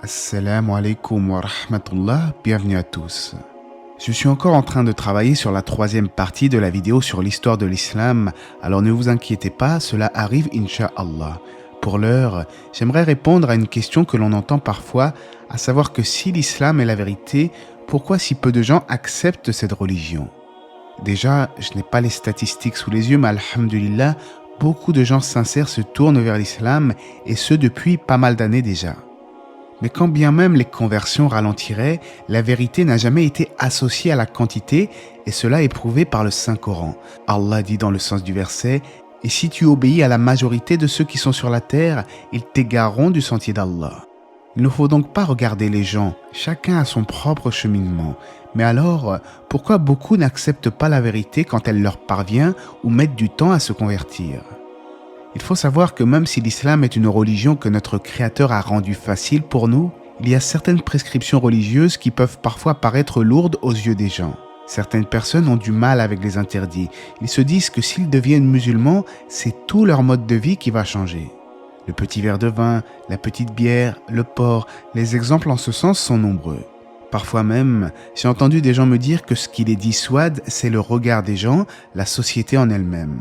Assalamu alaikum wa rahmatullah, bienvenue à tous. Je suis encore en train de travailler sur la troisième partie de la vidéo sur l'histoire de l'islam, alors ne vous inquiétez pas, cela arrive incha'Allah. Pour l'heure, j'aimerais répondre à une question que l'on entend parfois, à savoir que si l'islam est la vérité, pourquoi si peu de gens acceptent cette religion? Déjà, je n'ai pas les statistiques sous les yeux, mais alhamdulillah, beaucoup de gens sincères se tournent vers l'islam, et ce depuis pas mal d'années déjà. Mais quand bien même les conversions ralentiraient, la vérité n'a jamais été associée à la quantité et cela est prouvé par le Saint-Coran. Allah dit dans le sens du verset « Et si tu obéis à la majorité de ceux qui sont sur la terre, ils t'égareront du sentier d'Allah. » Il ne faut donc pas regarder les gens, chacun a son propre cheminement. Mais alors, pourquoi beaucoup n'acceptent pas la vérité quand elle leur parvient ou mettent du temps à se convertir ? Il faut savoir que même si l'islam est une religion que notre Créateur a rendue facile pour nous, il y a certaines prescriptions religieuses qui peuvent parfois paraître lourdes aux yeux des gens. Certaines personnes ont du mal avec les interdits. Ils se disent que s'ils deviennent musulmans, c'est tout leur mode de vie qui va changer. Le petit verre de vin, la petite bière, le porc, les exemples en ce sens sont nombreux. Parfois même, j'ai entendu des gens me dire que ce qui les dissuade, c'est le regard des gens, la société en elle-même.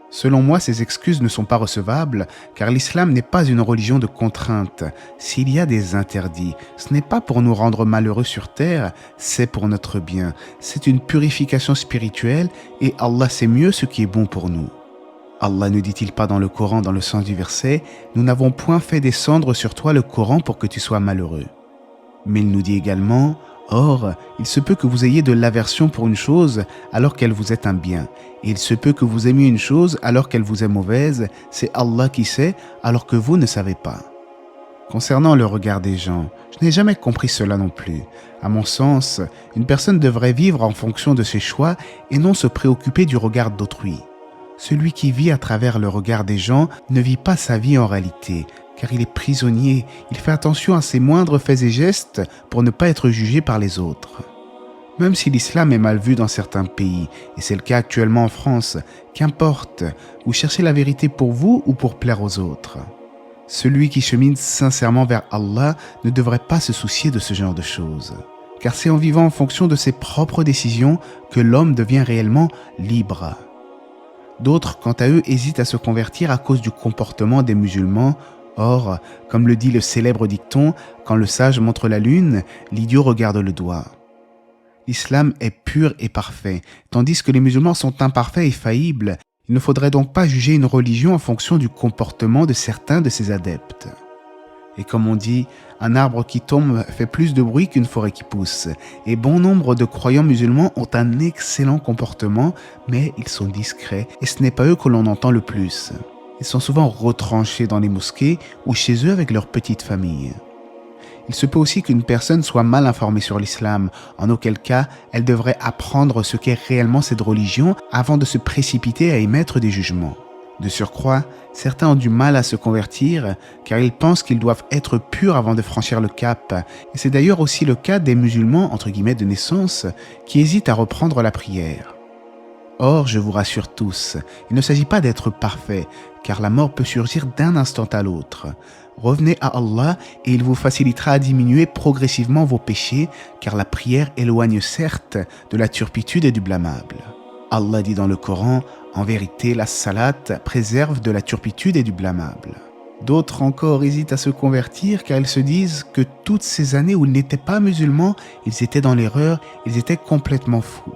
Selon moi, ces excuses ne sont pas recevables, car l'islam n'est pas une religion de contrainte. S'il y a des interdits, ce n'est pas pour nous rendre malheureux sur terre, c'est pour notre bien. C'est une purification spirituelle et Allah sait mieux ce qui est bon pour nous. Allah ne dit-il pas dans le Coran, dans le sens du verset, « Nous n'avons point fait descendre sur toi le Coran pour que tu sois malheureux. » Mais il nous dit également, or, il se peut que vous ayez de l'aversion pour une chose alors qu'elle vous est un bien. Et il se peut que vous aimiez une chose alors qu'elle vous est mauvaise. C'est Allah qui sait alors que vous ne savez pas. Concernant le regard des gens, je n'ai jamais compris cela non plus. À mon sens, une personne devrait vivre en fonction de ses choix et non se préoccuper du regard d'autrui. Celui qui vit à travers le regard des gens ne vit pas sa vie en réalité, car il est prisonnier, il fait attention à ses moindres faits et gestes pour ne pas être jugé par les autres. Même si l'islam est mal vu dans certains pays, et c'est le cas actuellement en France, qu'importe, vous cherchez la vérité pour vous ou pour plaire aux autres. Celui qui chemine sincèrement vers Allah ne devrait pas se soucier de ce genre de choses, car c'est en vivant en fonction de ses propres décisions que l'homme devient réellement libre. D'autres, quant à eux, hésitent à se convertir à cause du comportement des musulmans. Or, comme le dit le célèbre dicton, quand le sage montre la lune, l'idiot regarde le doigt. L'islam est pur et parfait, tandis que les musulmans sont imparfaits et faillibles. Il ne faudrait donc pas juger une religion en fonction du comportement de certains de ses adeptes. Et comme on dit, un arbre qui tombe fait plus de bruit qu'une forêt qui pousse. Et bon nombre de croyants musulmans ont un excellent comportement, mais ils sont discrets, et ce n'est pas eux que l'on entend le plus. Ils sont souvent retranchés dans les mosquées ou chez eux avec leur petite famille. Il se peut aussi qu'une personne soit mal informée sur l'islam, en auquel cas elle devrait apprendre ce qu'est réellement cette religion avant de se précipiter à émettre des jugements. De surcroît, certains ont du mal à se convertir car ils pensent qu'ils doivent être purs avant de franchir le cap. Et c'est d'ailleurs aussi le cas des musulmans entre guillemets de naissance qui hésitent à reprendre la prière. Or, je vous rassure tous, il ne s'agit pas d'être parfait, car la mort peut surgir d'un instant à l'autre. Revenez à Allah et il vous facilitera à diminuer progressivement vos péchés, car la prière éloigne certes de la turpitude et du blâmable. Allah dit dans le Coran, en vérité, la salat préserve de la turpitude et du blâmable. D'autres encore hésitent à se convertir car ils se disent que toutes ces années où ils n'étaient pas musulmans, ils étaient dans l'erreur, ils étaient complètement fous.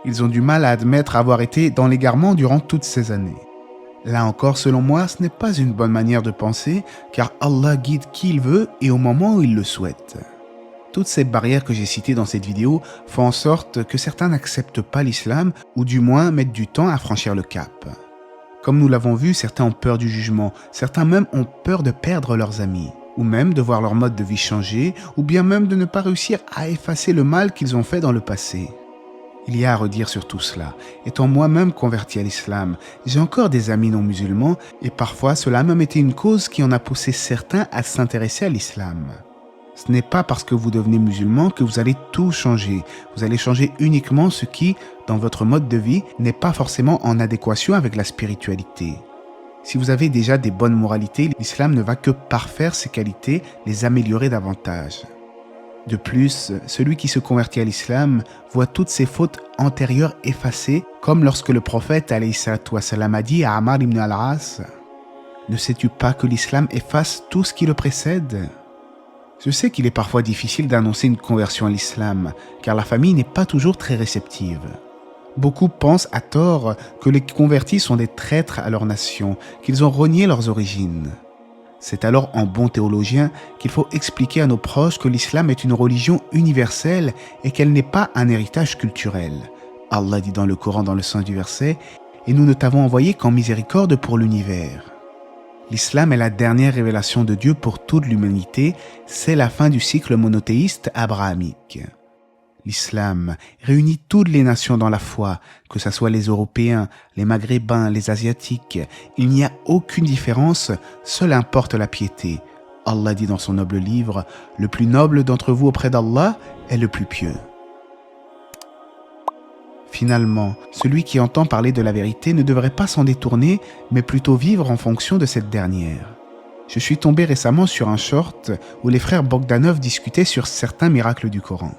Ils ont du mal à admettre avoir été dans l'égarement durant toutes ces années. Là encore, selon moi, ce n'est pas une bonne manière de penser, car Allah guide qui il veut et au moment où il le souhaite. Toutes ces barrières que j'ai citées dans cette vidéo font en sorte que certains n'acceptent pas l'islam, ou du moins mettent du temps à franchir le cap. Comme nous l'avons vu, certains ont peur du jugement, certains même ont peur de perdre leurs amis, ou même de voir leur mode de vie changer, ou bien même de ne pas réussir à effacer le mal qu'ils ont fait dans le passé. Il y a à redire sur tout cela. Étant moi-même converti à l'islam, j'ai encore des amis non musulmans et parfois cela a même été une cause qui en a poussé certains à s'intéresser à l'islam. Ce n'est pas parce que vous devenez musulman que vous allez tout changer. Vous allez changer uniquement ce qui, dans votre mode de vie, n'est pas forcément en adéquation avec la spiritualité. Si vous avez déjà des bonnes moralités, l'islam ne va que parfaire ces qualités, les améliorer davantage. De plus, celui qui se convertit à l'islam voit toutes ses fautes antérieures effacées, comme lorsque le prophète alayhi salatu wassalam a dit à Ammar ibn al-As « Ne sais-tu pas que l'islam efface tout ce qui le précède ?» Je sais qu'il est parfois difficile d'annoncer une conversion à l'islam, car la famille n'est pas toujours très réceptive. Beaucoup pensent à tort que les convertis sont des traîtres à leur nation, qu'ils ont renié leurs origines. C'est alors en bon théologien qu'il faut expliquer à nos proches que l'islam est une religion universelle et qu'elle n'est pas un héritage culturel. Allah dit dans le Coran dans le sens du verset « Et nous ne t'avons envoyé qu'en miséricorde pour l'univers ». L'islam est la dernière révélation de Dieu pour toute l'humanité, c'est la fin du cycle monothéiste abrahamique. L'islam réunit toutes les nations dans la foi, que ce soit les Européens, les Maghrébins, les Asiatiques. Il n'y a aucune différence, seule importe la piété. Allah dit dans son noble livre, « Le plus noble d'entre vous auprès d'Allah est le plus pieux ». Finalement, celui qui entend parler de la vérité ne devrait pas s'en détourner, mais plutôt vivre en fonction de cette dernière. Je suis tombé récemment sur un short où les frères Bogdanov discutaient sur certains miracles du Coran.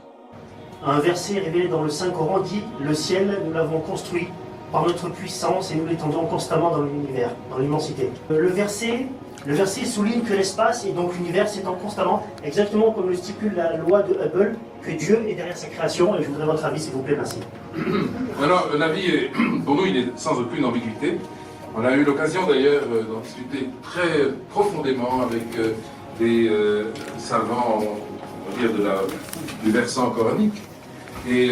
Un verset révélé dans le Saint-Coran dit « Le ciel, nous l'avons construit par notre puissance et nous l'étendons constamment dans l'univers, dans l'immensité. » Le verset souligne que l'espace et donc l'univers s'étend constamment, exactement comme le stipule la loi de Hubble, que Dieu est derrière sa création. Et je voudrais votre avis, s'il vous plaît, merci. Alors, l'avis, pour nous, il est sans aucune ambiguïté. On a eu l'occasion d'ailleurs d'en discuter très profondément avec des savants, on va dire, du versant coranique, et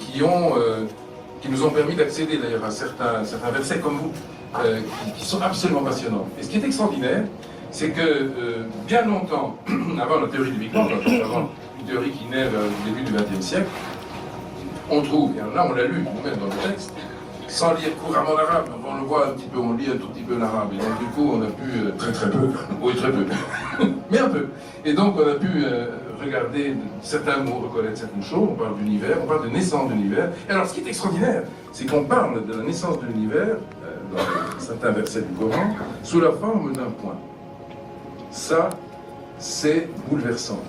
qui nous ont permis d'accéder d'ailleurs à certains versets comme vous, qui sont absolument passionnants. Et ce qui est extraordinaire, c'est que bien longtemps, avant la théorie du Big Bang, avant une théorie qui naît vers le début du XXe siècle, on trouve, et là on l'a lu nous-mêmes dans le texte, sans lire couramment l'arabe, on le voit un petit peu, on lit un tout petit peu l'arabe, et donc du coup on a pu, très peu, oui très peu, mais un peu, et donc on a pu regarder certains mots, reconnaître certaines choses, on parle d'univers, on parle de naissance de l'univers, et alors ce qui est extraordinaire, c'est qu'on parle de la naissance de l'univers, dans certains versets du Coran, sous la forme d'un point. Ça, c'est bouleversant.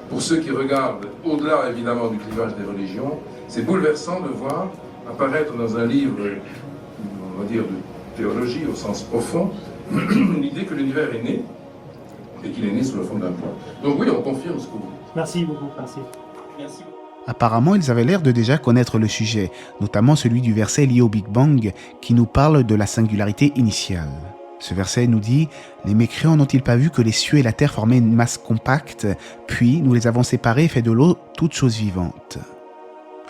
Pour ceux qui regardent, au-delà évidemment du clivage des religions, c'est bouleversant de voir apparaître dans un livre, on va dire, de théologie au sens profond, l'idée que l'univers est né, et qu'il est né sous la forme d'un point. Donc oui, on confirme ce que vous dites. Merci beaucoup, merci. Merci. Apparemment, ils avaient l'air de déjà connaître le sujet, notamment celui du verset lié au Big Bang qui nous parle de la singularité initiale. Ce verset nous dit « Les mécréants n'ont-ils pas vu que les cieux et la terre formaient une masse compacte, puis nous les avons séparés et fait de l'eau toute chose vivante ?»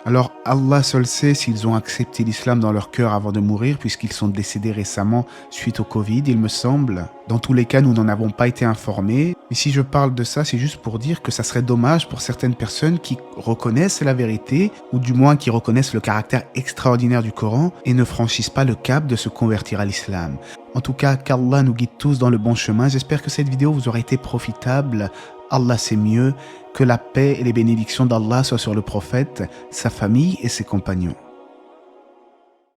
Alors Allah seul sait s'ils ont accepté l'islam dans leur cœur avant de mourir, puisqu'ils sont décédés récemment suite au Covid, il me semble. Dans tous les cas, nous n'en avons pas été informés. Mais si je parle de ça, c'est juste pour dire que ça serait dommage pour certaines personnes qui reconnaissent la vérité, ou du moins qui reconnaissent le caractère extraordinaire du Coran, et ne franchissent pas le cap de se convertir à l'islam. En tout cas, qu'Allah nous guide tous dans le bon chemin. J'espère que cette vidéo vous aura été profitable. Allah sait mieux. Que la paix et les bénédictions d'Allah soient sur le prophète, sa famille et ses compagnons.